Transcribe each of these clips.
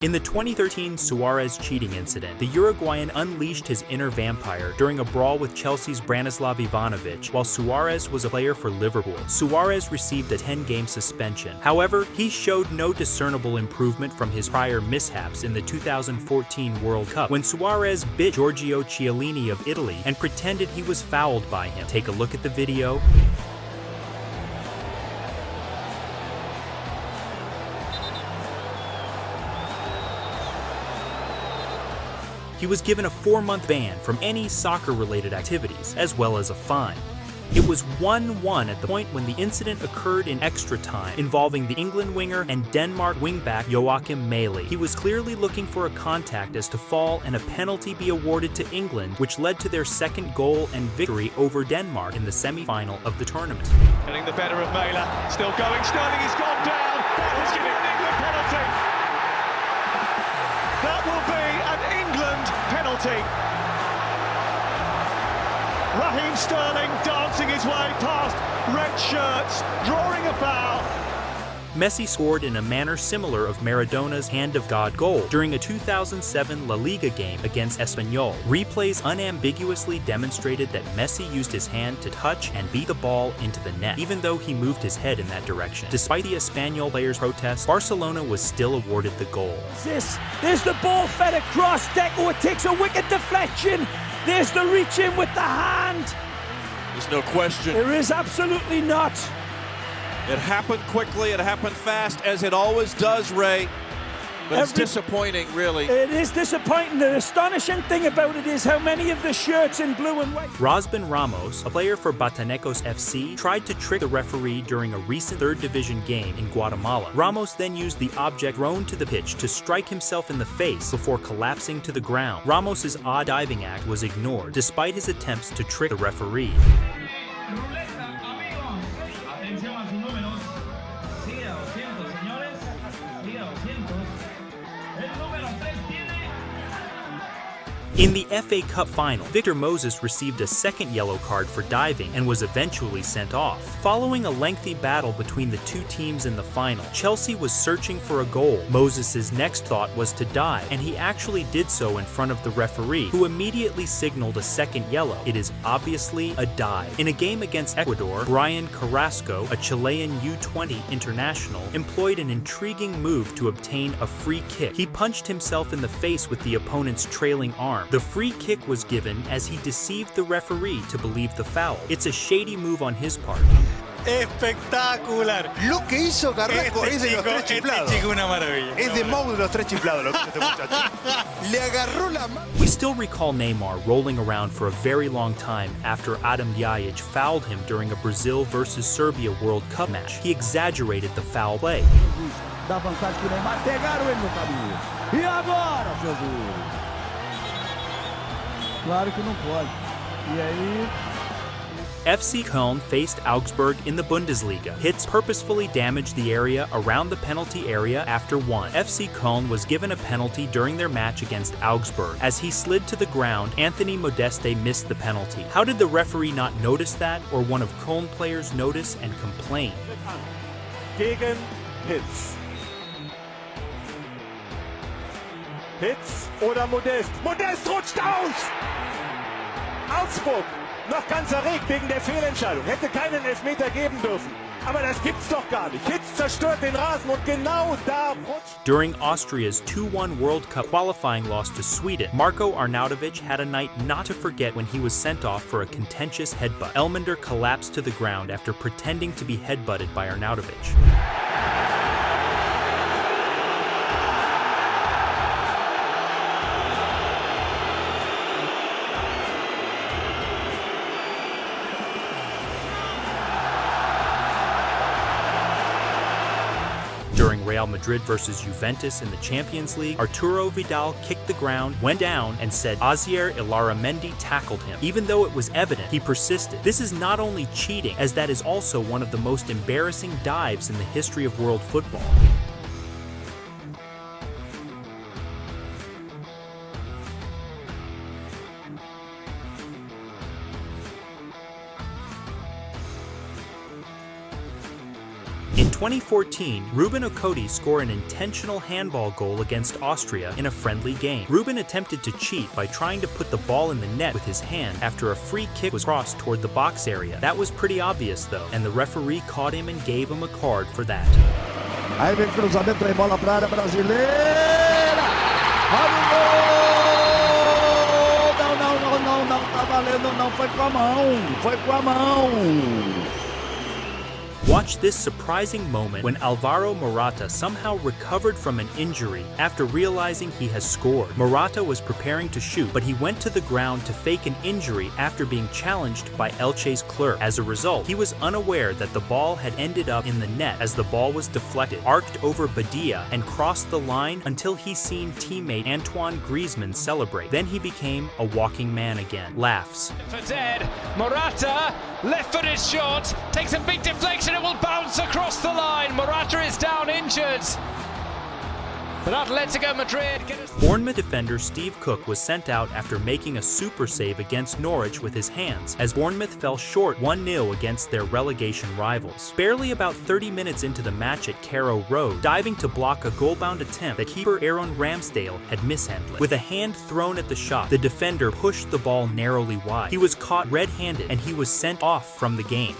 In the 2013 Suarez cheating incident, the Uruguayan unleashed his inner vampire during a brawl with Chelsea's Branislav Ivanovic while Suarez was a player for Liverpool. Suarez received a 10-game suspension. However, he showed no discernible improvement from his prior mishaps in the 2014 World Cup when Suarez bit Giorgio Chiellini of Italy and pretended he was fouled by him. Take a look at the video. He was given a 4-month ban from any soccer-related activities, as well as a fine. It was 1-1 at the point when the incident occurred in extra time, involving the England winger and Denmark wingback Joachim Mæhle. He was clearly looking for a contact as to fall and a penalty be awarded to England, which led to their second goal and victory over Denmark in the semi-final of the tournament. Getting the better of Mæhle, still going, Sterling has gone down, he's giving an England penalty. That will be an England penalty. Raheem Sterling dancing his way past red shirts, drawing a foul. Messi scored in a manner similar of Maradona's Hand of God goal during a 2007 La Liga game against Espanyol. Replays unambiguously demonstrated that Messi used his hand to touch and beat the ball into the net, even though he moved his head in that direction. Despite the Espanyol players' protest, Barcelona was still awarded the goal. There's the ball fed across. Deco takes a wicked deflection. There's the reach in with the hand. There's no question. There is absolutely not. It happened quickly, it happened fast, as it always does, Ray. But it's disappointing, really. It is disappointing. The astonishing thing about it is how many of the shirts in blue and white. Rosban Ramos, a player for Bataneros FC, tried to trick the referee during a recent third division game in Guatemala. Ramos then used the object thrown to the pitch to strike himself in the face before collapsing to the ground. Ramos's odd diving act was ignored, despite his attempts to trick the referee. In the FA Cup final, Victor Moses received a second yellow card for diving and was eventually sent off. Following a lengthy battle between the two teams in the final, Chelsea was searching for a goal. Moses' next thought was to dive, and he actually did so in front of the referee, who immediately signaled a second yellow. It is obviously a dive. In a game against Ecuador, Brian Carrasco, a Chilean U20 international, employed an intriguing move to obtain a free kick. He punched himself in the face with the opponent's trailing arm. The free kick was given as he deceived the referee to believe the foul. It's a shady move on his part. Espectacular. Lo que hizo Carrasco es de los tres chiflados. Este chico una maravilla. Es de Mou de los tres chiflados lo que hizo este muchacho. Le agarró la mano. We still recall Neymar rolling around for a very long time after Adam Ljajic fouled him during a Brazil versus Serbia World Cup match. He exaggerated the foul play. Dá vantagem pro Neymar. Pegaram ele no caminho. E agora, Jesus? Claro que não pode. E aí... FC Köln faced Augsburg in the Bundesliga. Hits purposefully damaged the area around the penalty area after one. FC Köln was given a penalty during their match against Augsburg. As he slid to the ground, Anthony Modeste missed the penalty. How did the referee not notice that, or one of Köln players notice and complain? Gegen Hitz. Hitz oder Modest? Modest rutscht aus! Augsburg, noch ganz erregt wegen der Fehlentscheidung. Hätte keinen Elfmeter geben dürfen. Aber das gibt's doch gar nicht. Hitz zerstört den Rasen und genau da rutscht. During Austria's 2-1 World Cup qualifying loss to Sweden, Marko Arnautovic had a night not to forget when he was sent off for a contentious headbutt. Elmander collapsed to the ground after pretending to be headbutted by Arnautovic. During Real Madrid versus Juventus in the Champions League, Arturo Vidal kicked the ground, went down, and said Asier Ilarramendi tackled him. Even though it was evident, he persisted. This is not only cheating, as that is also one of the most embarrassing dives in the history of world football. In 2014, Ruben Okoti scored an intentional handball goal against Austria in a friendly game. Ruben attempted to cheat by trying to put the ball in the net with his hand after a free kick was crossed toward the box area. That was pretty obvious though, and the referee caught him and gave him a card for that. Aí vem cruzamento, tem bola para a área brasileira. Olha o gol! Não, tá valendo não, foi com a mão. Watch this surprising moment when Alvaro Morata somehow recovered from an injury after realizing he has scored. Morata was preparing to shoot, but he went to the ground to fake an injury after being challenged by Elche's Clerc. As a result, he was unaware that the ball had ended up in the net as the ball was deflected, arced over Badia, and crossed the line until he seen teammate Antoine Griezmann celebrate. Then he became a walking man again. Laughs. For dead, Morata, left-footed shot, takes a big deflection. It will bounce across the line. Morata is down injured. But Atletico Madrid Bournemouth defender Steve Cook was sent out after making a super save against Norwich with his hands, as Bournemouth fell short 1-0 against their relegation rivals. Barely about 30 minutes into the match at Carrow Road, diving to block a goal-bound attempt that keeper Aaron Ramsdale had mishandled. With a hand thrown at the shot, the defender pushed the ball narrowly wide. He was caught red-handed and he was sent off from the game.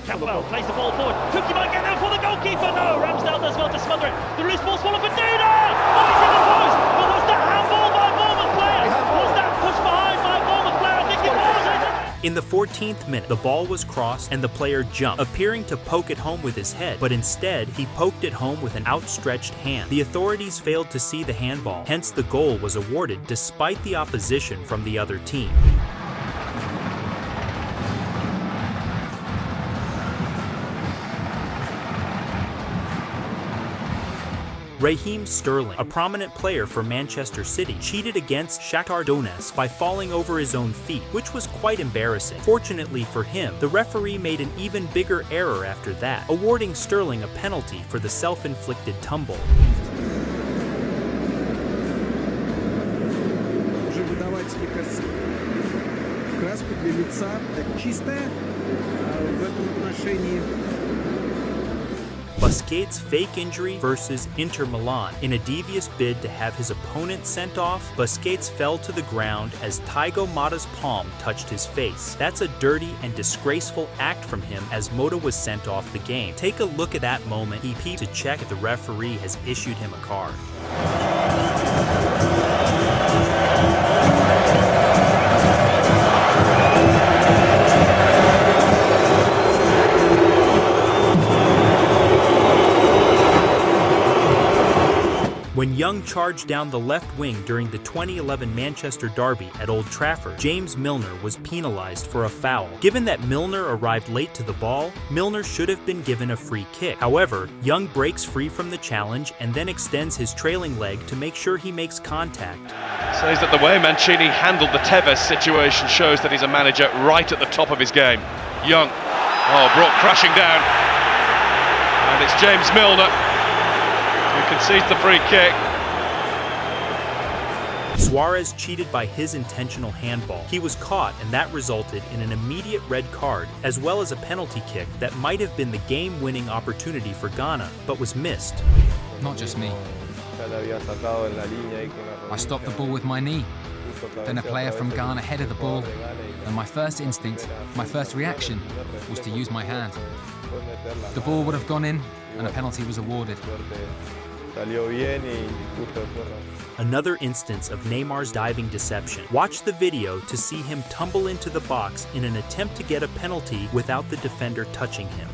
Campbell plays the ball forward. Cookie might get there for the goalkeeper. No, Ramsdale does well to smother it. The loose ball's full of Medina. Oh, he's in the post. But was that handball by a Bournemouth player? Was that pushed behind by a Bournemouth player? I think it was. In the 14th minute, the ball was crossed and the player jumped, appearing to poke it home with his head, but instead he poked it home with an outstretched hand. The authorities failed to see the handball, hence the goal was awarded despite the opposition from the other team. Raheem Sterling, a prominent player for Manchester City, cheated against Shakhtar Donetsk by falling over his own feet, which was quite embarrassing. Fortunately for him, the referee made an even bigger error after that, awarding Sterling a penalty for the self-inflicted tumble. Busquets' fake injury versus Inter Milan. In a devious bid to have his opponent sent off, Busquets fell to the ground as Thiago Motta's palm touched his face. That's a dirty and disgraceful act from him as Motta was sent off the game. Take a look at that moment. He peeped to check if the referee has issued him a card. When Young charged down the left wing during the 2011 Manchester derby at Old Trafford, James Milner was penalised for a foul. Given that Milner arrived late to the ball, Milner should have been given a free kick. However, Young breaks free from the challenge and then extends his trailing leg to make sure he makes contact. Says that the way Mancini handled the Tevez situation shows that he's a manager right at the top of his game. Young, brought crashing down. And it's James Milner who concedes the free kick. Suarez cheated by his intentional handball. He was caught and that resulted in an immediate red card as well as a penalty kick that might have been the game-winning opportunity for Ghana, but was missed. Not just me. I stopped the ball with my knee. Then a player from Ghana headed the ball, and my first instinct, my first reaction, was to use my hand. The ball would have gone in, and a penalty was awarded. Another instance of Neymar's diving deception. Watch the video to see him tumble into the box in an attempt to get a penalty without the defender touching him.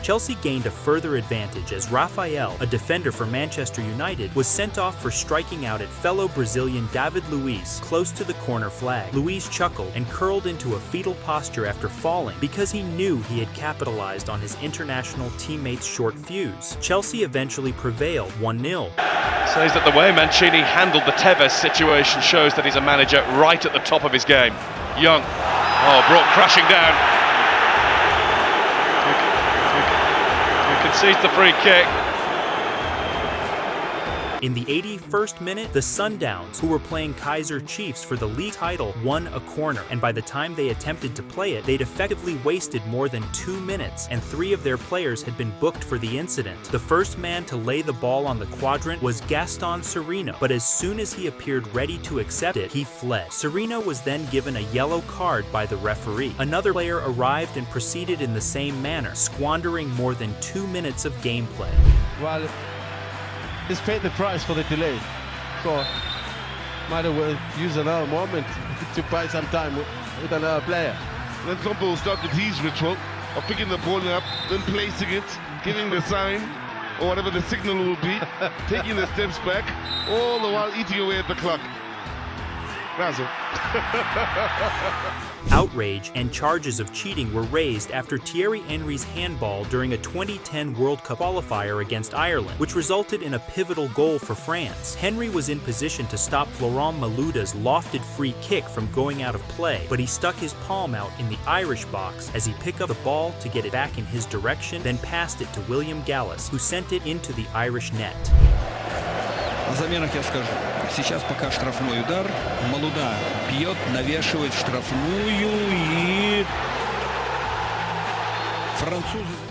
Chelsea gained a further advantage as Rafael, a defender for Manchester United, was sent off for striking out at fellow Brazilian David Luiz close to the corner flag. Luiz chuckled and curled into a fetal posture after falling because he knew he had capitalized on his international teammate's short fuse. Chelsea eventually prevailed 1-0. Says that the way Mancini handled the Tevez situation shows that he's a manager right at the top of his game. Young. Oh, brought crashing down. Who concedes the free kick. In the 81st minute, the Sundowns, who were playing Kaiser Chiefs for the league title, won a corner, and by the time they attempted to play it, they'd effectively wasted more than 2 minutes, and 3 of their players had been booked for the incident. The first man to lay the ball on the quadrant was Gaston Sereno, but as soon as he appeared ready to accept it, he fled. Sereno was then given a yellow card by the referee. Another player arrived and proceeded in the same manner, squandering more than 2 minutes of gameplay. Well, he's paid the price for the delay, so might as well use another moment to buy some time with another player. Then Compo will start with his ritual of picking the ball up, then placing it, giving the sign, or whatever the signal will be, taking the steps back, all the while eating away at the clock. Razzle. Outrage and charges of cheating were raised after Thierry Henry's handball during a 2010 World Cup qualifier against Ireland, which resulted in a pivotal goal for France. Henry was in position to stop Florent Malouda's lofted free kick from going out of play, but he stuck his palm out in the Irish box as he picked up the ball to get it back in his direction, then passed it to William Gallas, who sent it into the Irish net. О заменах я скажу. Сейчас пока штрафной удар. Малуда бьет, навешивает штрафную и французы...